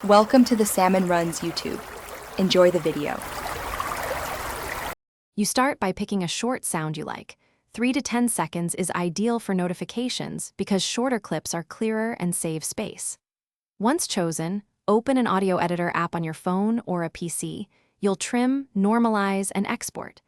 Welcome to the Salmon Runs YouTube. Enjoy the video. You start by picking a short sound you like. 3 to 10 seconds is ideal for notifications because shorter clips are clearer and save space. Once chosen, open an audio editor app on your phone or a PC. You'll trim, normalize, and export.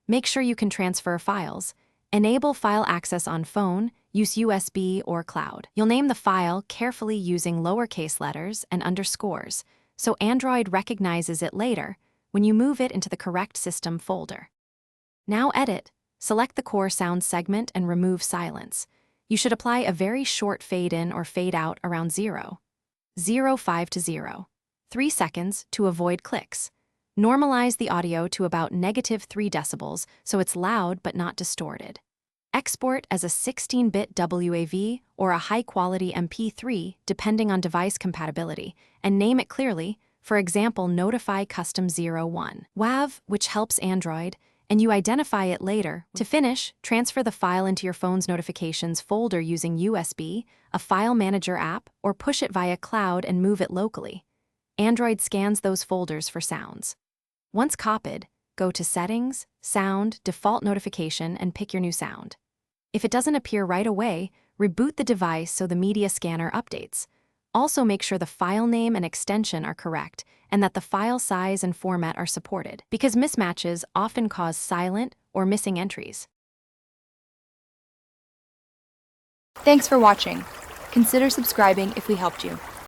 Make sure you can transfer files. Enable file access on phone, use USB or cloud. You'll name the file carefully using lowercase letters and underscores, so Android recognizes it later when you move it into the correct system folder. Now edit. Select the core sound segment and remove silence. You should apply a very short fade in or fade out around 0.05 to 0.3 seconds to avoid clicks. Normalize the audio to about -3 decibels so it's loud but not distorted. Export as a 16-bit WAV or a high-quality MP3 depending on device compatibility, and name it clearly, for example, Notify Custom 01 WAV, which helps Android, and you identify it later. To finish, transfer the file into your phone's notifications folder using USB, a file manager app, or push it via cloud and move it locally. Android scans those folders for sounds. Once copied, go to Settings, Sound, Default Notification, and pick your new sound. If it doesn't appear right away, reboot the device so the media scanner updates. Also make sure the file name and extension are correct and that the file size and format are supported, because mismatches often cause silent or missing entries. Thanks for watching. Consider subscribing if we helped you.